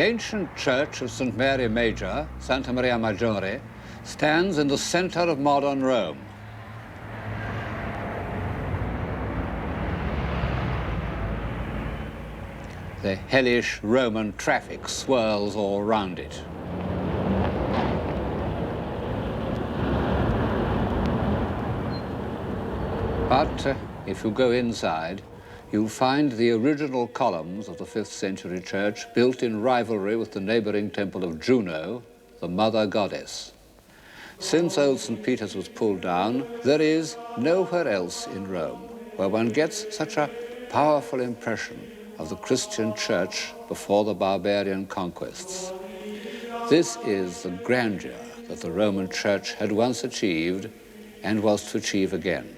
ancient church of St. Mary Major, Santa Maria Maggiore, stands in the center of modern Rome. The hellish Roman traffic swirls all round it. But if you go inside, you'll find the original columns of the 5th century church built in rivalry with the neighboring temple of Juno, the mother goddess. Since old St. Peter's was pulled down, there is nowhere else in Rome where one gets such a powerful impression of the Christian church before the barbarian conquests. This is the grandeur that the Roman church had once achieved and was to achieve again.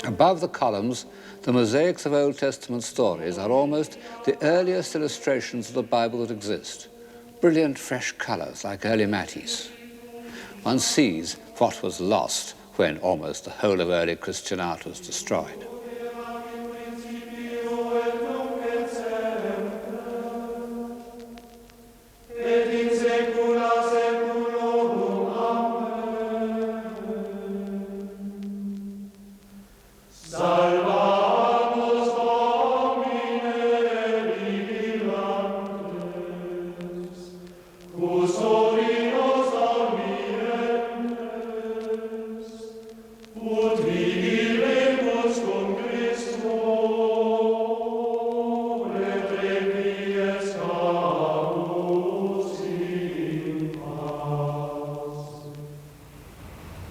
Above the columns, the mosaics of Old Testament stories are almost the earliest illustrations of the Bible that exist. Brilliant, fresh colors like early Matisse. One sees what was lost when almost the whole of early Christian art was destroyed.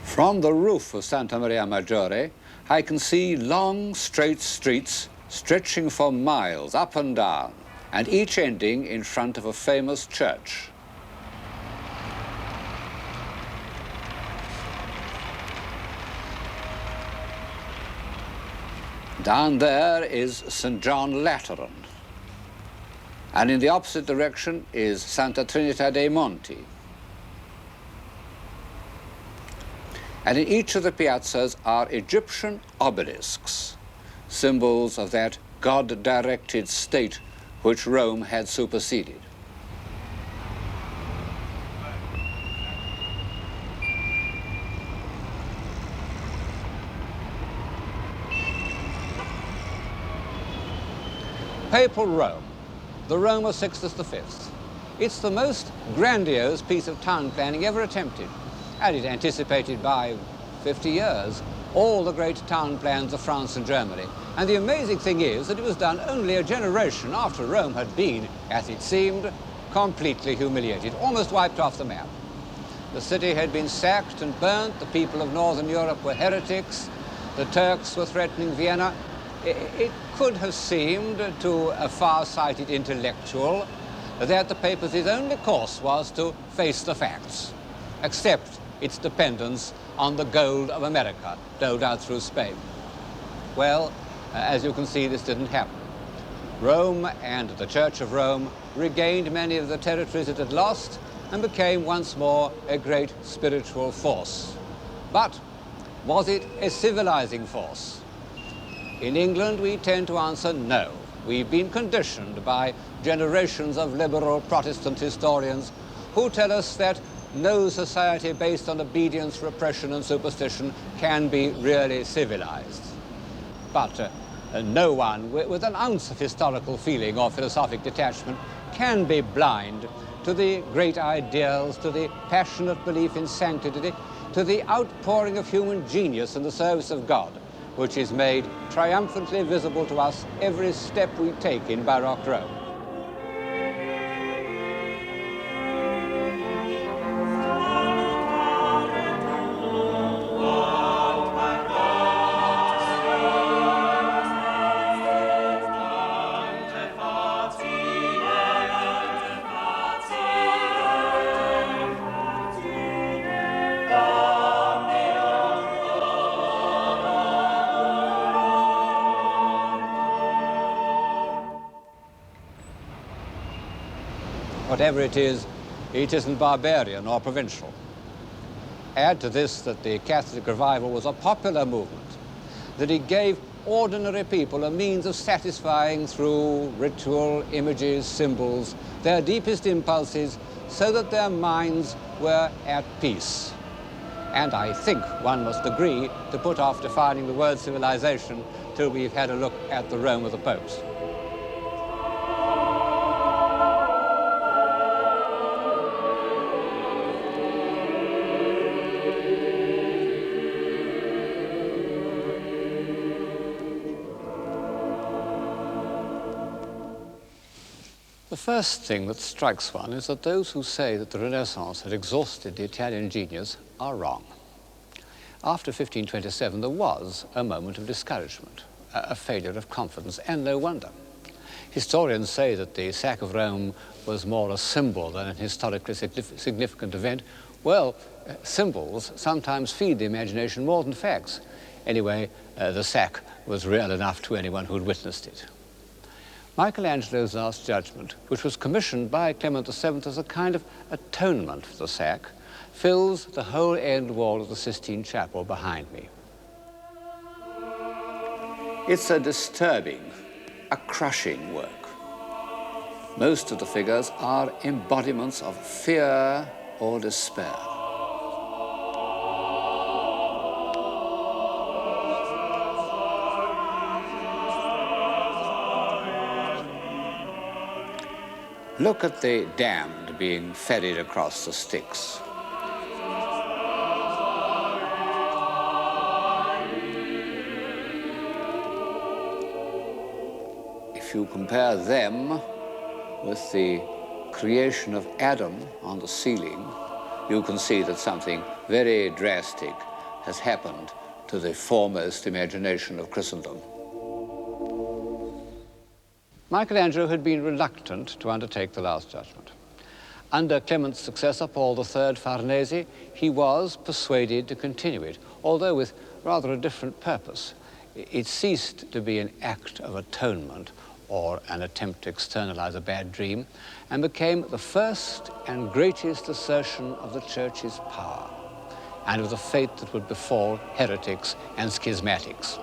From the roof of Santa Maria Maggiore, I can see long, straight streets stretching for miles up and down, and each ending in front of a famous church. Down there is St. John Lateran, and in the opposite direction is Santa Trinita dei Monti. And in each of the piazzas are Egyptian obelisks, symbols of that God-directed state which Rome had superseded. Papal Rome, the Rome of Sixtus V. It's the most grandiose piece of town planning ever attempted, and it anticipated by 50 years all the great town plans of France and Germany. And the amazing thing is that it was done only a generation after Rome had been, as it seemed, completely humiliated, almost wiped off the map. The city had been sacked and burnt, the people of Northern Europe were heretics, the Turks were threatening Vienna. It could have seemed to a far-sighted intellectual that the papacy's only course was to face the facts, accept its dependence on the gold of America, doled out through Spain. Well, as you can see, this didn't happen. Rome and the Church of Rome regained many of the territories it had lost and became once more a great spiritual force. But was it a civilizing force? In England, we tend to answer no. We've been conditioned by generations of liberal Protestant historians who tell us that no society based on obedience, repression, and superstition can be really civilized. But no one with an ounce of historical feeling or philosophic detachment can be blind to the great ideals, to the passionate belief in sanctity, to the outpouring of human genius in the service of God, which is made triumphantly visible to us every step we take in Baroque Rome. Whatever it isn't barbarian or provincial. Add to this that the Catholic revival was a popular movement, that it gave ordinary people a means of satisfying through ritual, images, symbols, their deepest impulses, so that their minds were at peace. And I think one must agree to put off defining the word civilization till we've had a look at the Rome of the popes. The first thing that strikes one is that those who say that the Renaissance had exhausted the Italian genius are wrong. After 1527, there was a moment of discouragement, a failure of confidence, and no wonder. Historians say that the sack of Rome was more a symbol than an historically significant event. Well, symbols sometimes feed the imagination more than facts. Anyway, the sack was real enough to anyone who had witnessed it. Michelangelo's Last Judgment, which was commissioned by Clement VII as a kind of atonement for the sack, fills the whole end wall of the Sistine Chapel behind me. It's a disturbing, a crushing work. Most of the figures are embodiments of fear or despair. Look at the damned being ferried across the Styx. If you compare them with the creation of Adam on the ceiling, you can see that something very drastic has happened to the foremost imagination of Christendom. Michelangelo had been reluctant to undertake the Last Judgment. Under Clement's successor, Paul III Farnese, he was persuaded to continue it, although with rather a different purpose. It ceased to be an act of atonement or an attempt to externalize a bad dream, and became the first and greatest assertion of the Church's power and of the fate that would befall heretics and schismatics.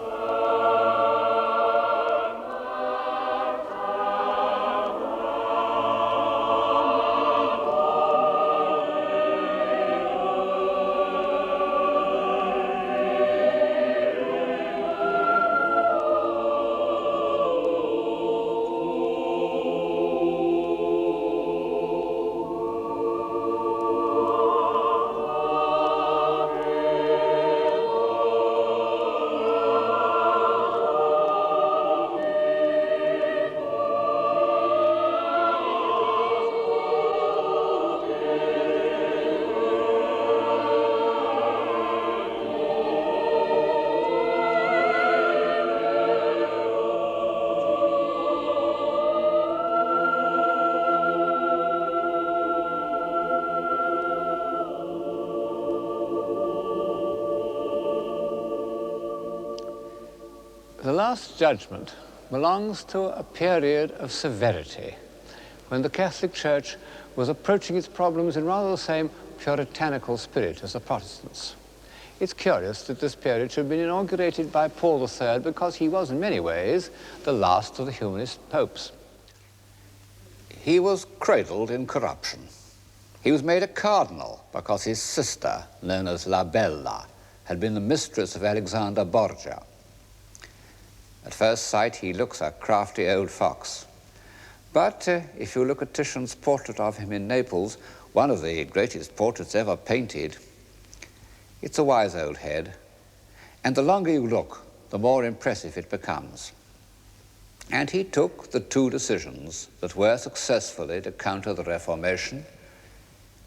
The Last Judgment belongs to a period of severity when the Catholic Church was approaching its problems in rather the same puritanical spirit as the Protestants. It's curious that this period should have been inaugurated by Paul III because he was in many ways the last of the humanist popes. He was cradled in corruption. He was made a cardinal because his sister, known as La Bella, had been the mistress of Alexander Borgia. At first sight, he looks a crafty old fox. But if you look at Titian's portrait of him in Naples, one of the greatest portraits ever painted, it's a wise old head. And the longer you look, the more impressive it becomes. And he took the two decisions that were successfully to counter the Reformation.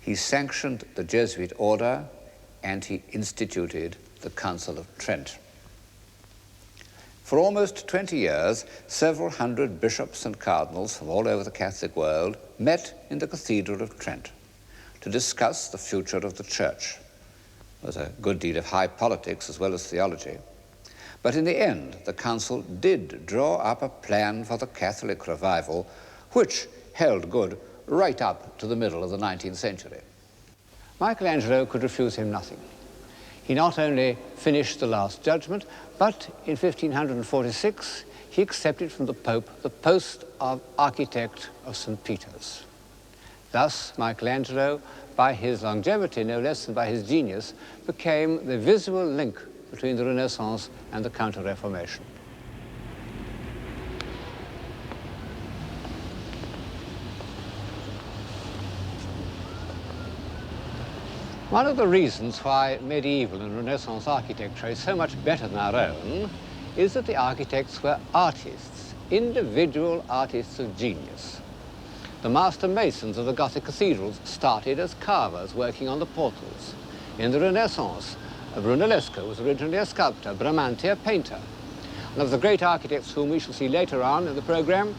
He sanctioned the Jesuit order, and he instituted the Council of Trent. For almost 20 years, several hundred bishops and cardinals from all over the Catholic world met in the Cathedral of Trent to discuss the future of the Church. There was a good deal of high politics as well as theology. But in the end, the Council did draw up a plan for the Catholic revival, which held good right up to the middle of the 19th century. Michelangelo could refuse him nothing. He not only finished the Last Judgment, but in 1546 he accepted from the Pope the post of architect of St. Peter's. Thus, Michelangelo, by his longevity, no less than by his genius, became the visual link between the Renaissance and the Counter-Reformation. One of the reasons why medieval and Renaissance architecture is so much better than our own is that the architects were artists, individual artists of genius. The master masons of the Gothic cathedrals started as carvers working on the portals. In the Renaissance, Brunellesco was originally a sculptor, Bramante a painter. And of the great architects whom we shall see later on in the program,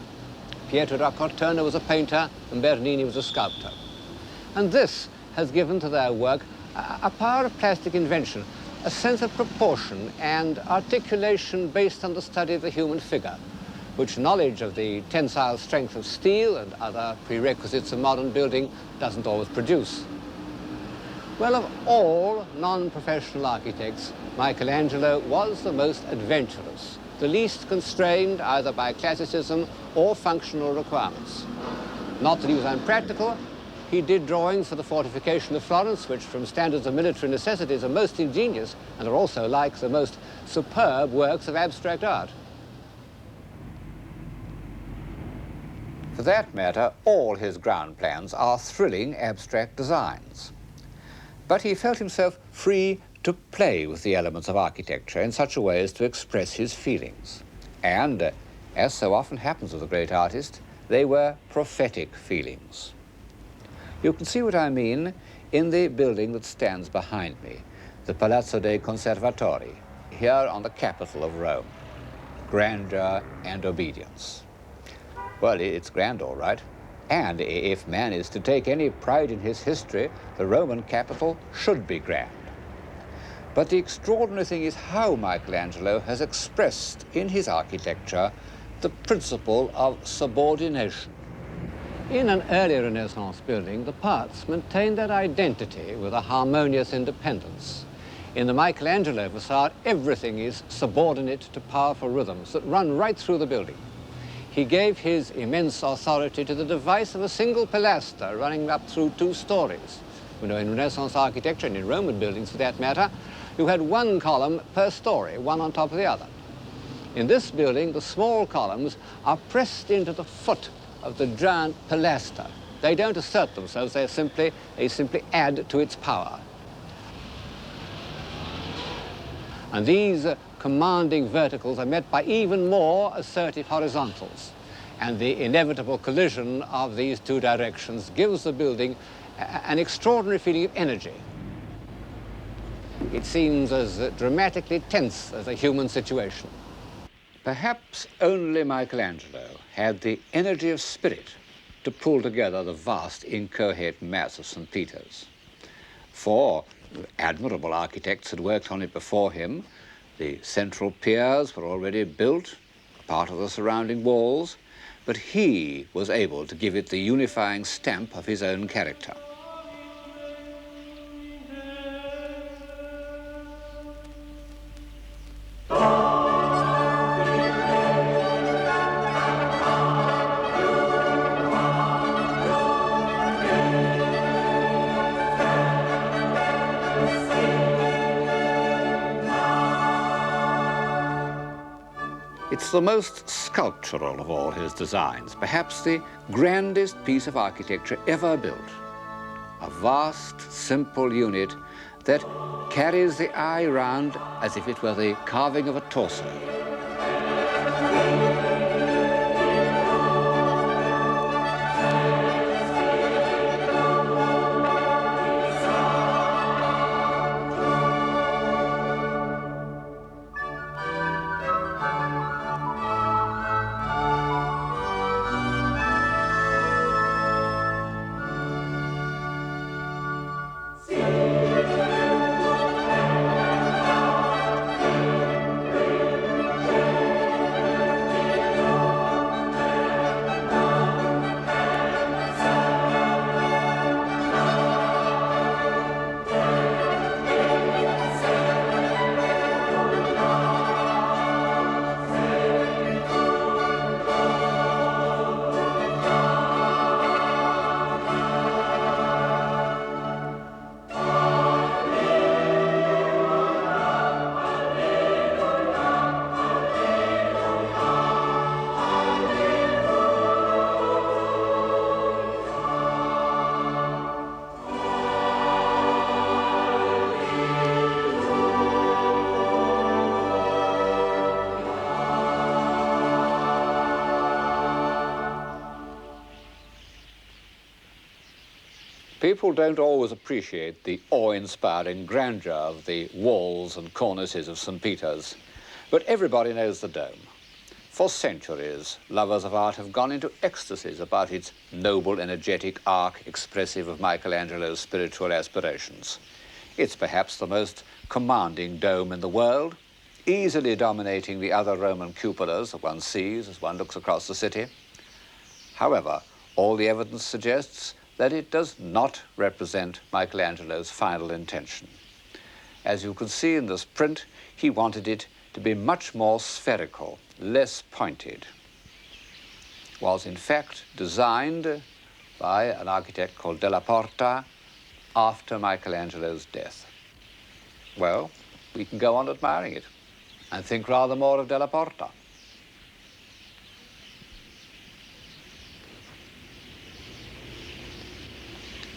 Pietro da Cortona was a painter and Bernini was a sculptor. And this has given to their work a power of plastic invention, a sense of proportion and articulation based on the study of the human figure, which knowledge of the tensile strength of steel and other prerequisites of modern building doesn't always produce. Well, of all non-professional architects, Michelangelo was the most adventurous, the least constrained either by classicism or functional requirements. Not that he was unpractical. He did drawings for the fortification of Florence, which from standards of military necessities are most ingenious and are also like the most superb works of abstract art. For that matter, all his ground plans are thrilling abstract designs. But he felt himself free to play with the elements of architecture in such a way as to express his feelings. And, as so often happens with a great artist, they were prophetic feelings. You can see what I mean in the building that stands behind me, the Palazzo dei Conservatori, here on the capital of Rome. Grandeur and obedience. Well, it's grand, all right. And if man is to take any pride in his history, the Roman capital should be grand. But the extraordinary thing is how Michelangelo has expressed in his architecture the principle of subordination. In an early Renaissance building, the parts maintained their identity with a harmonious independence. In the Michelangelo facade, everything is subordinate to powerful rhythms that run right through the building. He gave his immense authority to the device of a single pilaster running up through 2 stories. You know, in Renaissance architecture, and in Roman buildings for that matter, you had 1 column per story, one on top of the other. In this building, the small columns are pressed into the foot of the giant pilaster. They don't assert themselves, they simply add to its power. And these commanding verticals are met by even more assertive horizontals. And the inevitable collision of these 2 directions gives the building an extraordinary feeling of energy. It seems as dramatically tense as a human situation. Perhaps only Michelangelo had the energy of spirit to pull together the vast incoherent mass of St. Peter's. 4 admirable architects had worked on it before him. The central piers were already built, part of the surrounding walls, but he was able to give it the unifying stamp of his own character. It's the most sculptural of all his designs, perhaps the grandest piece of architecture ever built. A vast, simple unit that carries the eye round as if it were the carving of a torso. People don't always appreciate the awe-inspiring grandeur of the walls and cornices of St. Peter's, but everybody knows the dome. For centuries, lovers of art have gone into ecstasies about its noble, energetic arc expressive of Michelangelo's spiritual aspirations. It's perhaps the most commanding dome in the world, easily dominating the other Roman cupolas that one sees as one looks across the city. However, all the evidence suggests that it does not represent Michelangelo's final intention. As you can see in this print, he wanted it to be much more spherical, less pointed. It was in fact designed by an architect called Della Porta after Michelangelo's death. Well, we can go on admiring it and think rather more of Della Porta.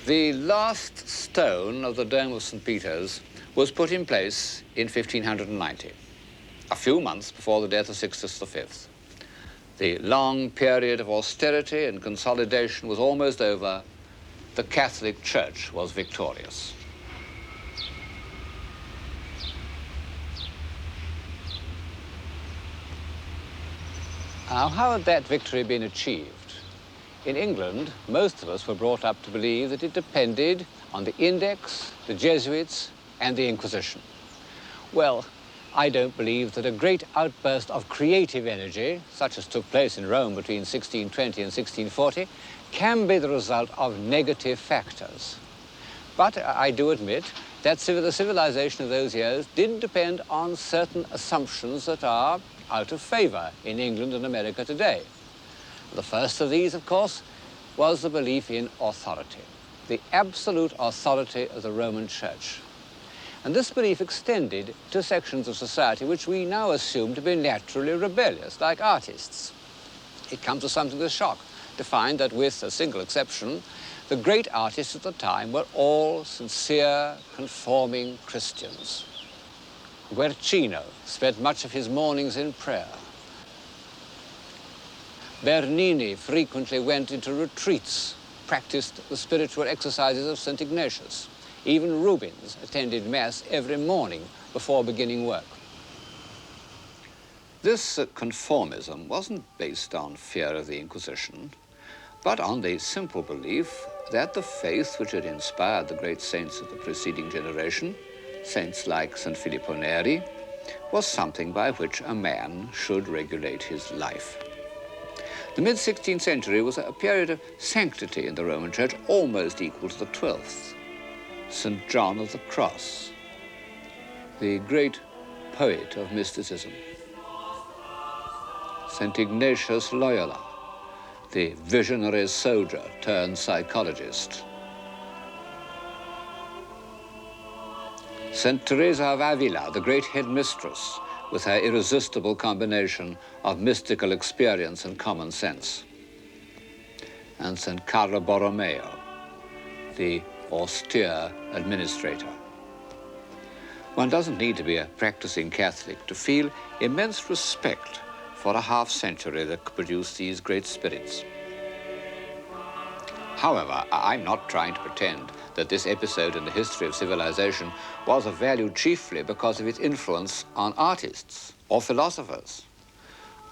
The last stone of the Dome of St. Peter's was put in place in 1590, a few months before the death of Sixtus V. The long period of austerity and consolidation was almost over. The Catholic Church was victorious. Now, how had that victory been achieved? In England, most of us were brought up to believe that it depended on the Index, the Jesuits, and the Inquisition. Well, I don't believe that a great outburst of creative energy, such as took place in Rome between 1620 and 1640, can be the result of negative factors. But I do admit that the civilization of those years did depend on certain assumptions that are out of favor in England and America today. The first of these, of course, was the belief in authority, the absolute authority of the Roman Church. And this belief extended to sections of society which we now assume to be naturally rebellious, like artists. It comes as something of a shock to find that, with a single exception, the great artists at the time were all sincere, conforming Christians. Guercino spent much of his mornings in prayer. Bernini frequently went into retreats, practiced the spiritual exercises of St. Ignatius. Even Rubens attended Mass every morning before beginning work. This conformism wasn't based on fear of the Inquisition, but on the simple belief that the faith which had inspired the great saints of the preceding generation, saints like St. Filippo Neri, was something by which a man should regulate his life. The mid-16th century was a period of sanctity in the Roman Church almost equal to the 12th. St. John of the Cross, the great poet of mysticism. St. Ignatius Loyola, the visionary soldier turned psychologist. St. Teresa of Avila, the great headmistress, with her irresistible combination of mystical experience and common sense. And St. Carlo Borromeo, the austere administrator. One doesn't need to be a practicing Catholic to feel immense respect for a half-century that could produce these great spirits. However, I'm not trying to pretend that this episode in the history of civilization was of value chiefly because of its influence on artists or philosophers.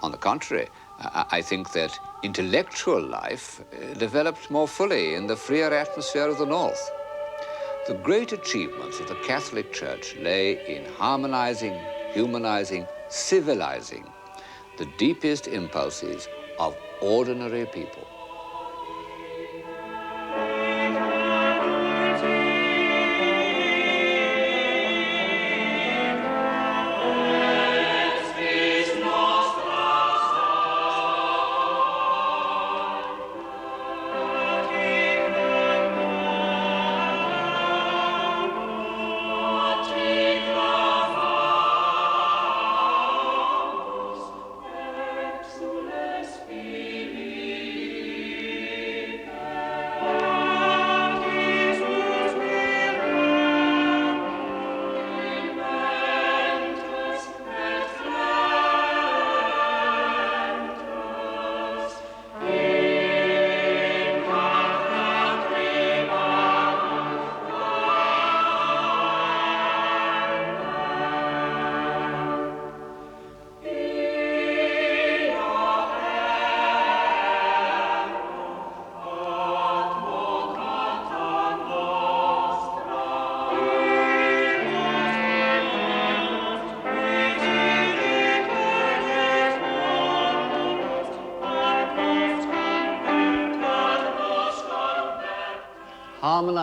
On the contrary, I think that intellectual life developed more fully in the freer atmosphere of the North. The great achievements of the Catholic Church lay in harmonizing, humanizing, civilizing the deepest impulses of ordinary people.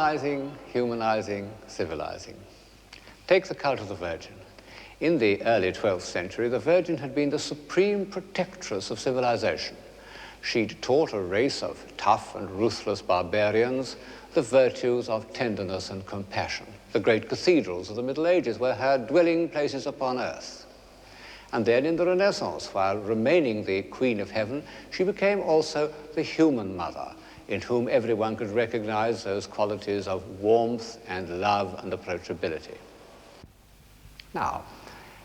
humanizing, humanizing, civilizing. Take the cult of the Virgin. In the early 12th century, the Virgin had been the supreme protectress of civilization. She'd taught a race of tough and ruthless barbarians the virtues of tenderness and compassion. The great cathedrals of the Middle Ages were her dwelling places upon earth. And then in the Renaissance, while remaining the Queen of Heaven, she became also the human mother, in whom everyone could recognize those qualities of warmth and love and approachability. Now,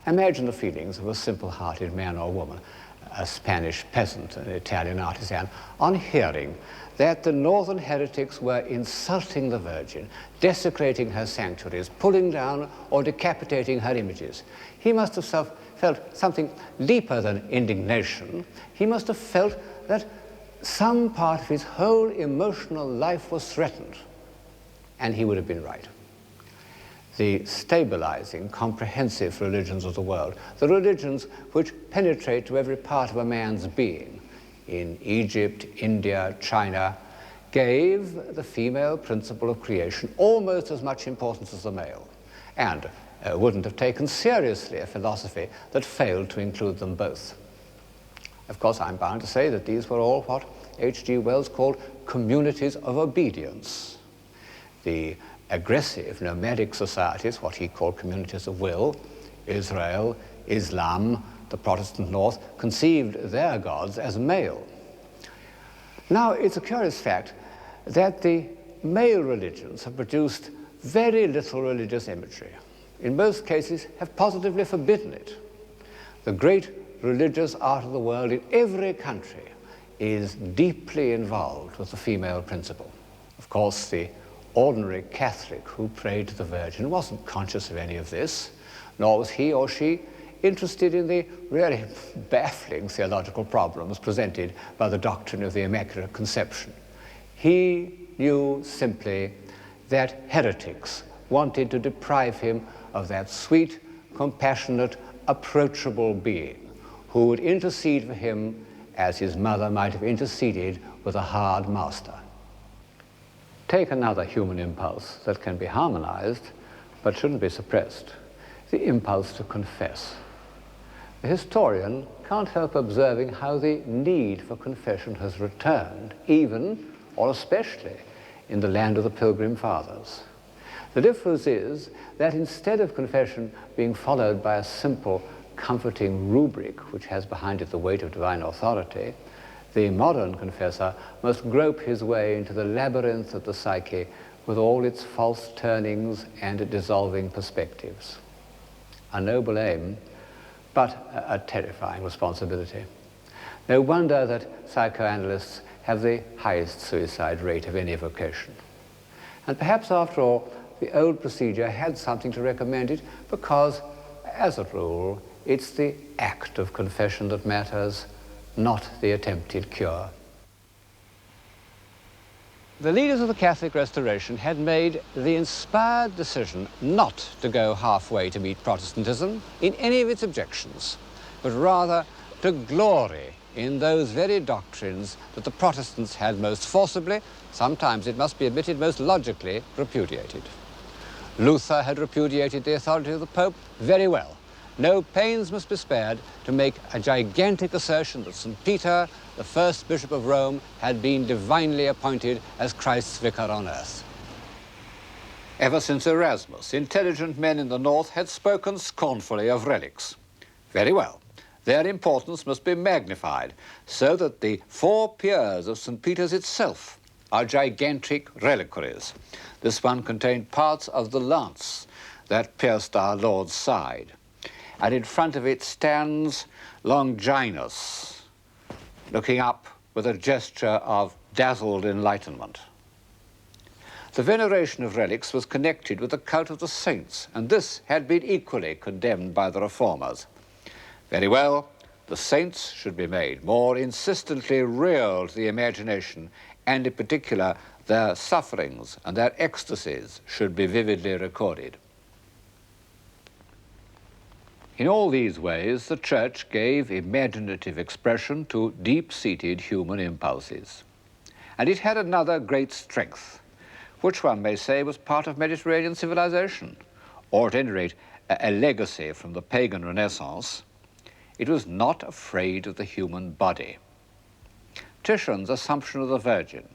imagine the feelings of a simple-hearted man or woman, a Spanish peasant, an Italian artisan, on hearing that the northern heretics were insulting the Virgin, desecrating her sanctuaries, pulling down or decapitating her images. He must have felt something deeper than indignation. He must have felt that some part of his whole emotional life was threatened, and he would have been right. The stabilizing, comprehensive religions of the world, the religions which penetrate to every part of a man's being, in Egypt, India, China, gave the female principle of creation almost as much importance as the male, and wouldn't have taken seriously a philosophy that failed to include them both. Of course, I'm bound to say that these were all what H.G. Wells called communities of obedience. The aggressive nomadic societies, what he called communities of will, Israel, Islam, the Protestant North, conceived their gods as male. Now, it's a curious fact that the male religions have produced very little religious imagery. In most cases, have positively forbidden it. The great religious art of the world in every country is deeply involved with the female principle. Of course, the ordinary Catholic who prayed to the Virgin wasn't conscious of any of this, nor was he or she interested in the really baffling theological problems presented by the doctrine of the Immaculate Conception. He knew simply that heretics wanted to deprive him of that sweet, compassionate, approachable being who would intercede for him as his mother might have interceded with a hard master. Take another human impulse that can be harmonized but shouldn't be suppressed, the impulse to confess. The historian can't help observing how the need for confession has returned, even or especially in the land of the Pilgrim Fathers. The difference is that instead of confession being followed by a simple, comforting rubric which has behind it the weight of divine authority, the modern confessor must grope his way into the labyrinth of the psyche with all its false turnings and dissolving perspectives. A noble aim, but a terrifying responsibility. No wonder that psychoanalysts have the highest suicide rate of any vocation. And perhaps, after all, the old procedure had something to recommend it because, as a rule, it's the act of confession that matters, not the attempted cure. The leaders of the Catholic Restoration had made the inspired decision not to go halfway to meet Protestantism in any of its objections, but rather to glory in those very doctrines that the Protestants had most forcibly, sometimes it must be admitted most logically, repudiated. Luther had repudiated the authority of the Pope very well. No pains must be spared to make a gigantic assertion that St. Peter, the first Bishop of Rome, had been divinely appointed as Christ's vicar on earth. Ever since Erasmus, intelligent men in the North had spoken scornfully of relics. Very well. Their importance must be magnified so that the 4 piers of St. Peter's itself are gigantic reliquaries. This one contained parts of the lance that pierced our Lord's side. And in front of it stands Longinus, looking up with a gesture of dazzled enlightenment. The veneration of relics was connected with the cult of the saints, and this had been equally condemned by the reformers. Very well, the saints should be made more insistently real to the imagination, and in particular, their sufferings and their ecstasies should be vividly recorded. In all these ways, the Church gave imaginative expression to deep-seated human impulses. And it had another great strength. which one may say was part of Mediterranean civilization, or at any rate a legacy from the pagan Renaissance, it was not afraid of the human body. Titian's Assumption of the Virgin,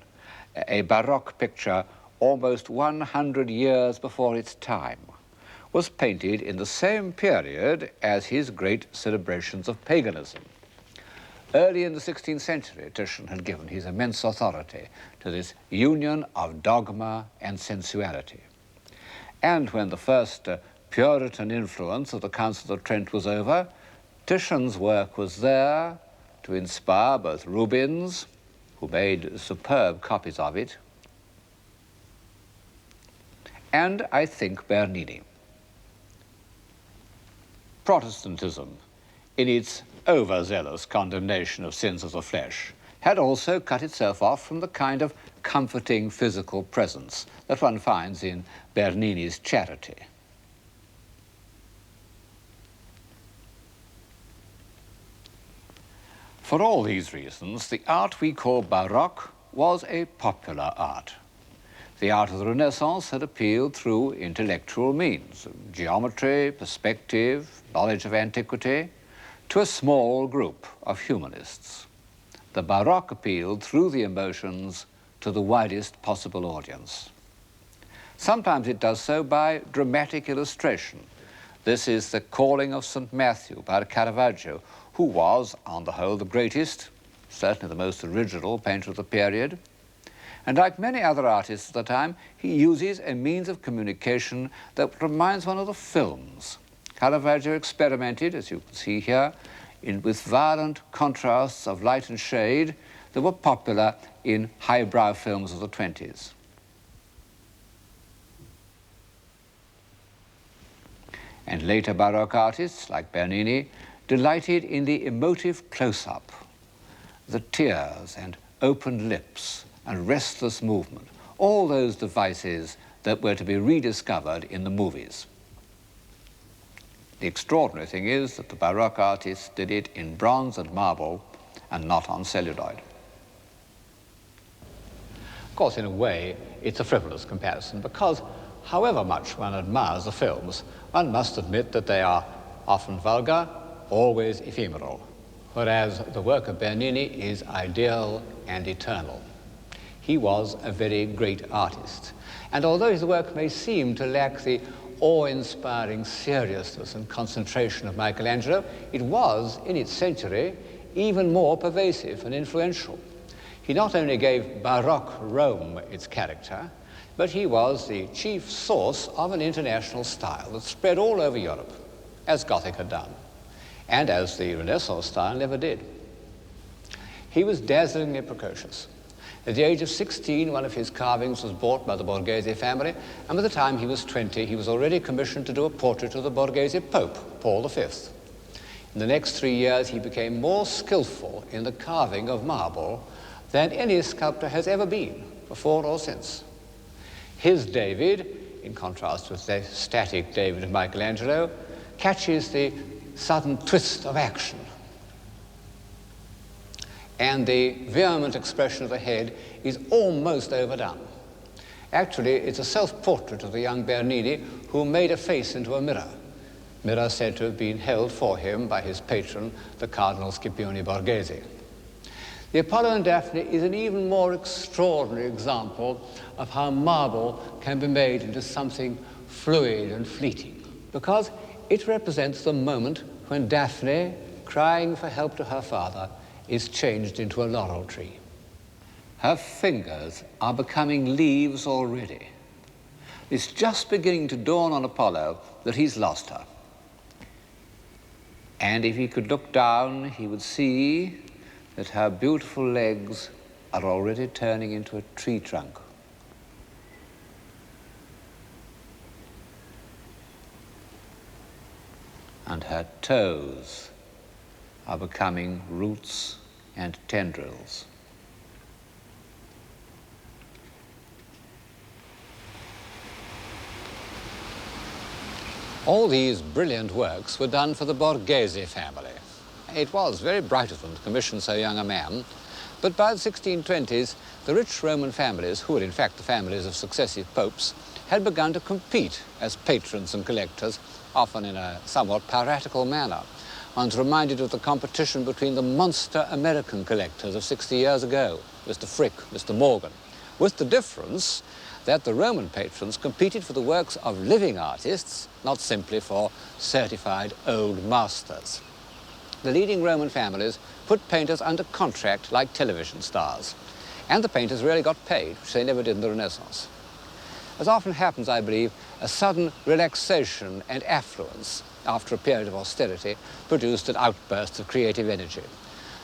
a Baroque picture almost 100 years before its time, was painted in the same period as his great celebrations of paganism. Early in the 16th century, Titian had given his immense authority to this union of dogma and sensuality. And when the first Puritan influence of the Council of Trent was over, Titian's work was there to inspire both Rubens, who made superb copies of it, and I think Bernini. Protestantism, in its overzealous condemnation of sins of the flesh, had also cut itself off from the kind of comforting physical presence that one finds in Bernini's Charity. For all these reasons, the art we call Baroque was a popular art. The art of the Renaissance had appealed through intellectual means, geometry, perspective, knowledge of antiquity, to a small group of humanists. The Baroque appealed through the emotions to the widest possible audience. Sometimes it does so by dramatic illustration. This is the Calling of St. Matthew by Caravaggio, who was, on the whole, the greatest, certainly the most original painter of the period. And like many other artists of the time, he uses a means of communication that reminds one of the films. Caravaggio experimented, as you can see here, with violent contrasts of light and shade that were popular in highbrow films of the 20s. And later Baroque artists, like Bernini, delighted in the emotive close-up, the tears and open lips and restless movement, all those devices that were to be rediscovered in the movies. The extraordinary thing is that the Baroque artists did it in bronze and marble and not on celluloid. Of course, in a way, it's a frivolous comparison because however much one admires the films, one must admit that they are often vulgar, always ephemeral, whereas the work of Bernini is ideal and eternal. He was a very great artist, and although his work may seem to lack the awe-inspiring seriousness and concentration of Michelangelo, it was, in its century, even more pervasive and influential. He not only gave Baroque Rome its character, but he was the chief source of an international style that spread all over Europe, as Gothic had done, and as the Renaissance style never did. He was dazzlingly precocious. At the age of 16, one of his carvings was bought by the Borghese family, and by the time he was 20, he was already commissioned to do a portrait of the Borghese Pope, Paul V. In the next 3 years, he became more skillful in the carving of marble than any sculptor has ever been, before or since. His David, in contrast with the static David of Michelangelo, catches the sudden twist of action, and the vehement expression of the head is almost overdone. Actually, it's a self-portrait of the young Bernini who made a face into a mirror said to have been held for him by his patron, the Cardinal Scipione Borghese. The Apollo and Daphne is an even more extraordinary example of how marble can be made into something fluid and fleeting, because it represents the moment when Daphne, crying for help to her father, is changed into a laurel tree. Her fingers are becoming leaves already. It's just beginning to dawn on Apollo that he's lost her. And if he could look down, he would see that her beautiful legs are already turning into a tree trunk. And her toes are becoming roots and tendrils. All these brilliant works were done for the Borghese family. It was very bright of them to commission so young a man, But by the 1620s, the rich Roman families, who were in fact the families of successive popes, had begun to compete as patrons and collectors, often in a somewhat piratical manner. One's reminded of the competition between the monster American collectors of 60 years ago, Mr. Frick, Mr. Morgan, with the difference that the Roman patrons competed for the works of living artists, not simply for certified old masters. The leading Roman families put painters under contract like television stars, and the painters really got paid, which they never did in the Renaissance. As often happens, I believe, a sudden relaxation and affluence after a period of austerity produced an outburst of creative energy.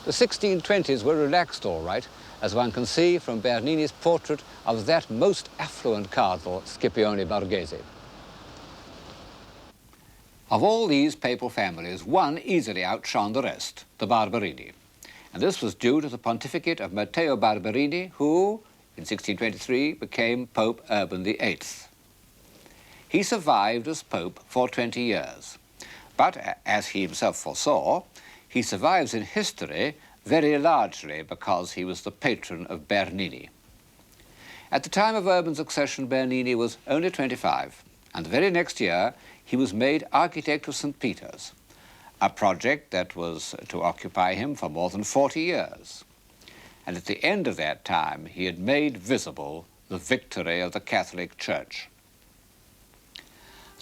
The 1620s were relaxed all right, as one can see from Bernini's portrait of that most affluent cardinal, Scipione Borghese. Of all these papal families, one easily outshone the rest, the Barberini. And this was due to the pontificate of Matteo Barberini, who, in 1623, became Pope Urban VIII. He survived as Pope for 20 years. But, as he himself foresaw, he survives in history very largely because he was the patron of Bernini. At the time of Urban's accession, Bernini was only 25, and the very next year he was made architect of St. Peter's, a project that was to occupy him for more than 40 years. And at the end of that time, he had made visible the victory of the Catholic Church.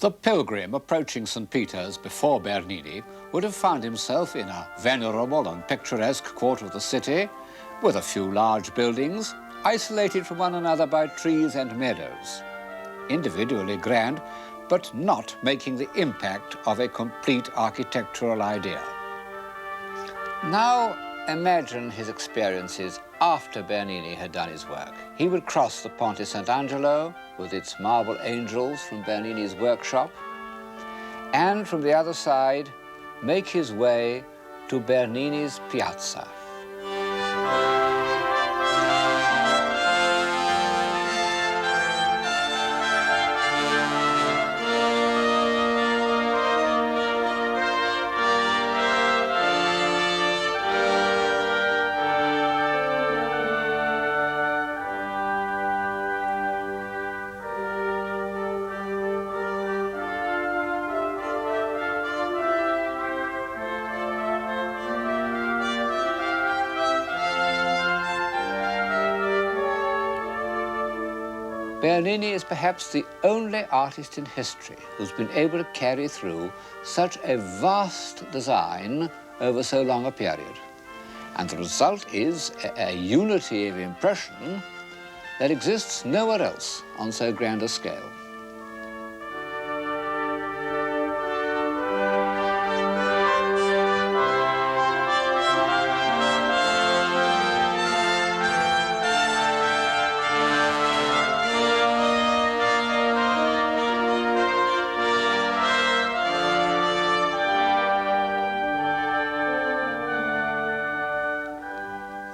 The pilgrim approaching St. Peter's before Bernini would have found himself in a venerable and picturesque quarter of the city, with a few large buildings, isolated from one another by trees and meadows. Individually grand, but not making the impact of a complete architectural idea. Now imagine his experiences after Bernini had done his work. He would cross the Ponte Sant'Angelo with its marble angels from Bernini's workshop, and from the other side make his way to Bernini's piazza. Bernini is perhaps the only artist in history who's been able to carry through such a vast design over so long a period. And the result is a unity of impression that exists nowhere else on so grand a scale.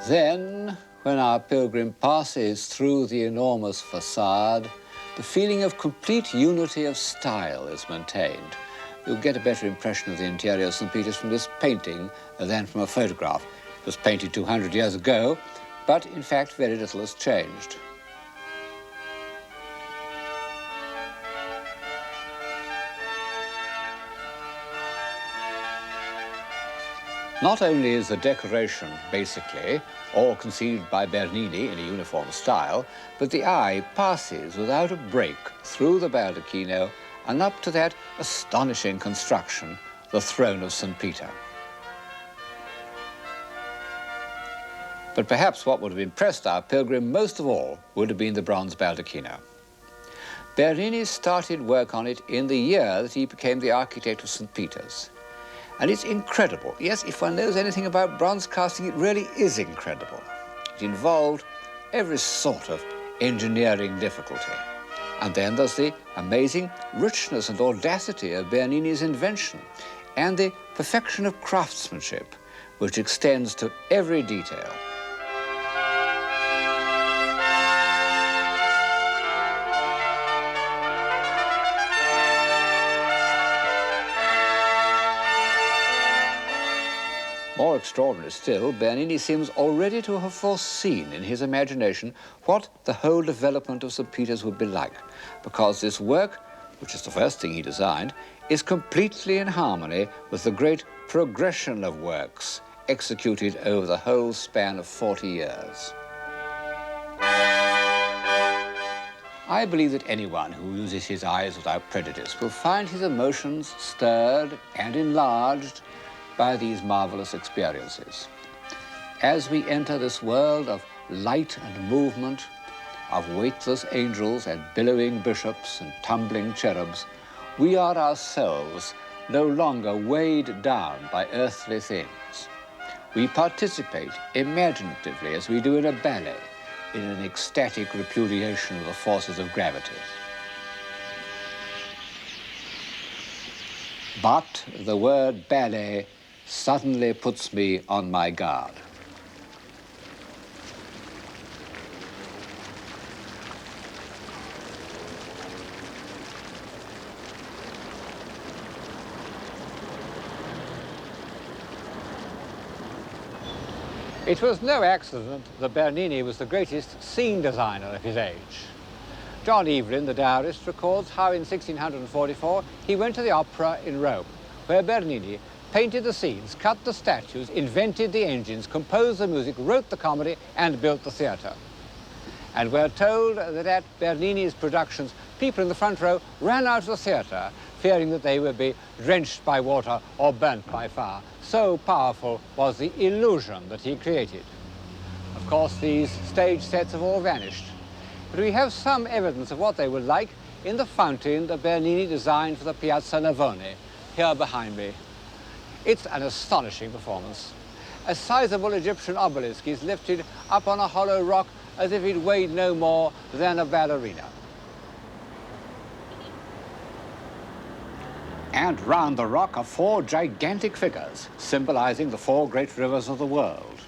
Then, when our pilgrim passes through the enormous facade, the feeling of complete unity of style is maintained. You'll get a better impression of the interior of St. Peter's from this painting than from a photograph. It was painted 200 years ago, but in fact very little has changed. Not only is the decoration, basically, all conceived by Bernini in a uniform style, but the eye passes without a break through the baldacchino and up to that astonishing construction, the throne of St. Peter. But perhaps what would have impressed our pilgrim most of all would have been the bronze baldacchino. Bernini started work on it in the year that he became the architect of St. Peter's. And it's incredible. Yes, if one knows anything about bronze casting, it really is incredible. It involved every sort of engineering difficulty. And then there's the amazing richness and audacity of Bernini's invention and the perfection of craftsmanship, which extends to every detail. More extraordinary still, Bernini seems already to have foreseen in his imagination what the whole development of St. Peter's would be like, because this work, which is the first thing he designed, is completely in harmony with the great progression of works executed over the whole span of 40 years. I believe that anyone who uses his eyes without prejudice will find his emotions stirred and enlarged by these marvelous experiences. As we enter this world of light and movement, of weightless angels and billowing bishops and tumbling cherubs, we are ourselves no longer weighed down by earthly things. We participate imaginatively, as we do in a ballet, in an ecstatic repudiation of the forces of gravity. But the word ballet suddenly puts me on my guard. It was no accident that Bernini was the greatest scene designer of his age. John Evelyn, the diarist, records how in 1644 he went to the opera in Rome, where Bernini painted the scenes, cut the statues, invented the engines, composed the music, wrote the comedy, and built the theatre. And we're told that at Bernini's productions, people in the front row ran out of the theatre, fearing that they would be drenched by water or burnt by fire. So powerful was the illusion that he created. Of course, these stage sets have all vanished, but we have some evidence of what they were like in the fountain that Bernini designed for the Piazza Navone, here behind me. It's an astonishing performance. A sizable Egyptian obelisk is lifted up on a hollow rock as if it weighed no more than a ballerina. And round the rock are four gigantic figures, symbolizing the four great rivers of the world.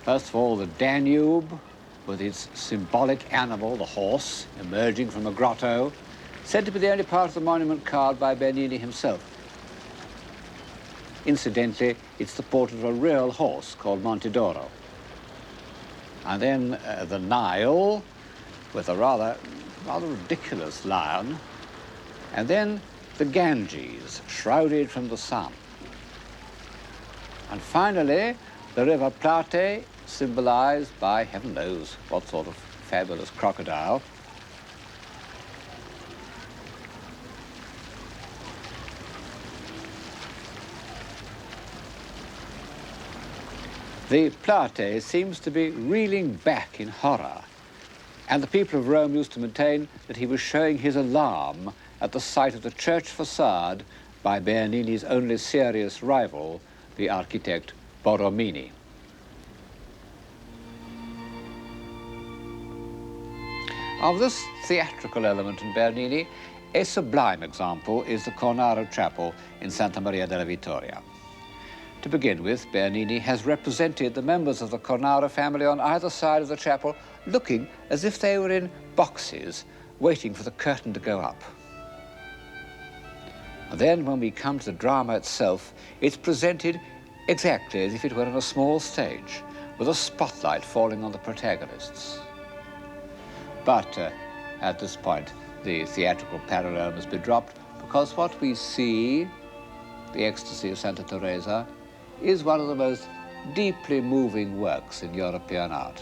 First of all, the Danube, with its symbolic animal, the horse, emerging from a grotto, said to be the only part of the monument carved by Bernini himself. Incidentally, it's the portrait of a real horse called Monte d'Oro. And then the Nile, with a rather ridiculous lion. And then the Ganges, shrouded from the sun. And finally, the River Plate, symbolized by heaven knows what sort of fabulous crocodile. The Plate seems to be reeling back in horror, and the people of Rome used to maintain that he was showing his alarm at the sight of the church facade by Bernini's only serious rival, the architect Borromini. Of this theatrical element in Bernini, a sublime example is the Cornaro Chapel in Santa Maria della Vittoria. To begin with, Bernini has represented the members of the Cornaro family on either side of the chapel, looking as if they were in boxes, waiting for the curtain to go up. And then, when we come to the drama itself, it's presented exactly as if it were on a small stage, with a spotlight falling on the protagonists. But at this point, the theatrical parallel must be dropped, because what we see, the Ecstasy of Santa Teresa, is one of the most deeply moving works in European art.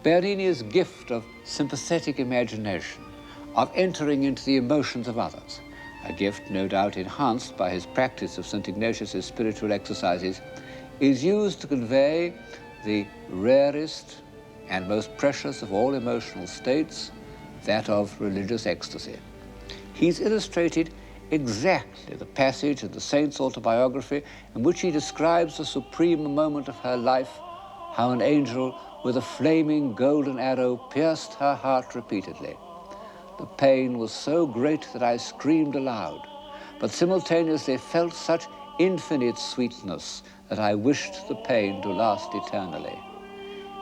Bernini's gift of sympathetic imagination, of entering into the emotions of others, a gift no doubt enhanced by his practice of St. Ignatius's spiritual exercises, is used to convey the rarest and most precious of all emotional states, that of religious ecstasy. He's illustrated exactly the passage in the saint's autobiography in which he describes the supreme moment of her life, how an angel with a flaming golden arrow pierced her heart repeatedly. The pain was so great that I screamed aloud, but simultaneously felt such infinite sweetness that I wished the pain to last eternally.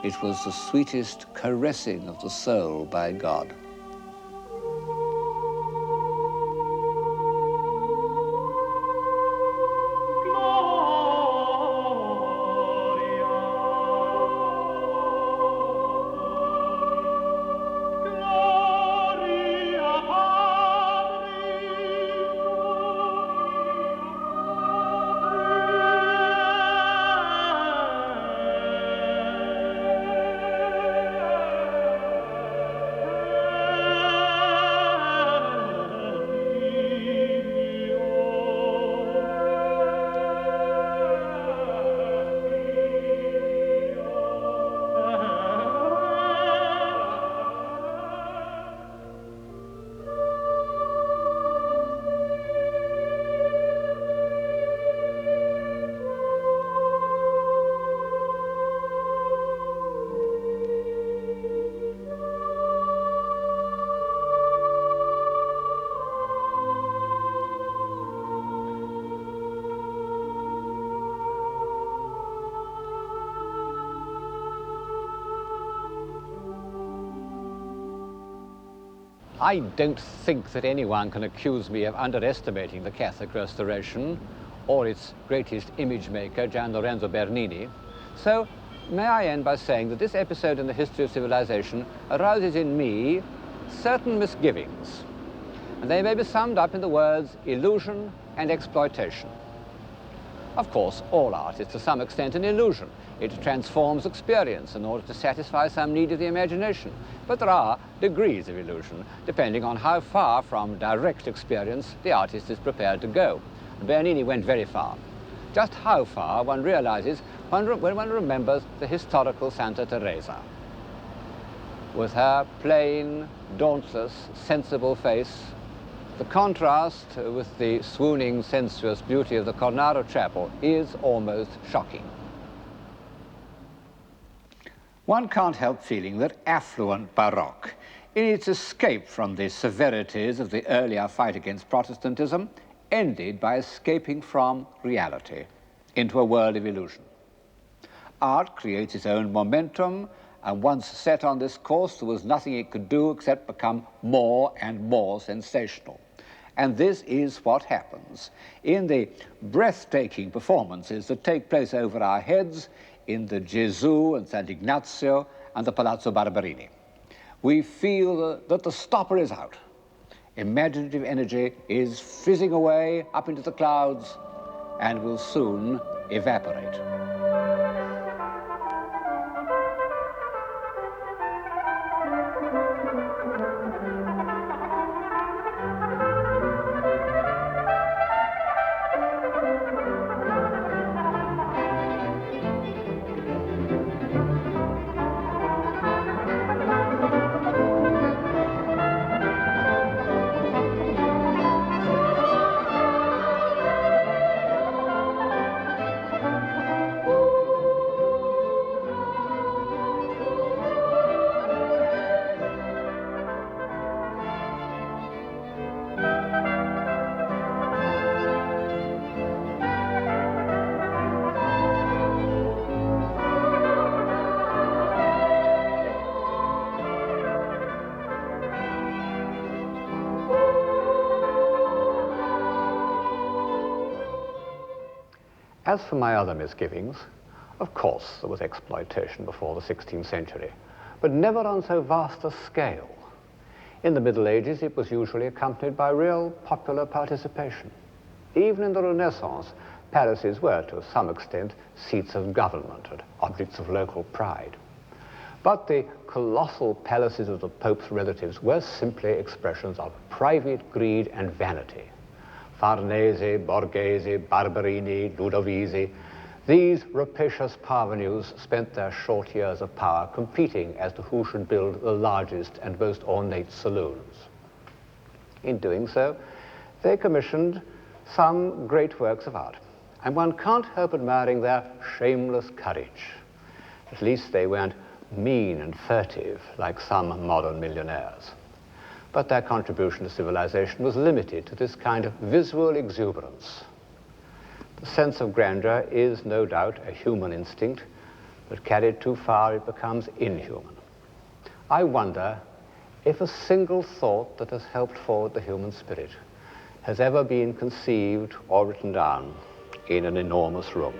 It was the sweetest caressing of the soul by God. I don't think that anyone can accuse me of underestimating the Catholic Restoration or its greatest image maker, Gian Lorenzo Bernini. So, may I end by saying that this episode in the history of civilization arouses in me certain misgivings, and they may be summed up in the words illusion and exploitation. Of course, all art is to some extent an illusion. It transforms experience in order to satisfy some need of the imagination. But there are degrees of illusion, depending on how far from direct experience the artist is prepared to go. Bernini went very far. Just how far one realizes when one remembers the historical Santa Teresa. With her plain, dauntless, sensible face, the contrast with the swooning, sensuous beauty of the Cornaro Chapel is almost shocking. One can't help feeling that affluent Baroque, in its escape from the severities of the earlier fight against Protestantism, ended by escaping from reality into a world of illusion. Art creates its own momentum, and once set on this course, there was nothing it could do except become more and more sensational. And this is what happens in the breathtaking performances that take place over our heads in the Gesù and Sant'Ignazio and the Palazzo Barberini. We feel that the stopper is out. Imaginative energy is fizzing away up into the clouds and will soon evaporate. As for my other misgivings, of course there was exploitation before the 16th century, but never on so vast a scale. In the Middle Ages, it was usually accompanied by real popular participation. Even in the Renaissance, palaces were, to some extent, seats of government and objects of local pride. But the colossal palaces of the Pope's relatives were simply expressions of private greed and vanity. Farnese, Borghese, Barberini, Ludovisi, these rapacious parvenus spent their short years of power competing as to who should build the largest and most ornate saloons. In doing so, they commissioned some great works of art, and one can't help admiring their shameless courage. At least they weren't mean and furtive like some modern millionaires. But their contribution to civilization was limited to this kind of visual exuberance. The sense of grandeur is no doubt a human instinct, but carried too far it becomes inhuman. I wonder if a single thought that has helped forward the human spirit has ever been conceived or written down in an enormous room.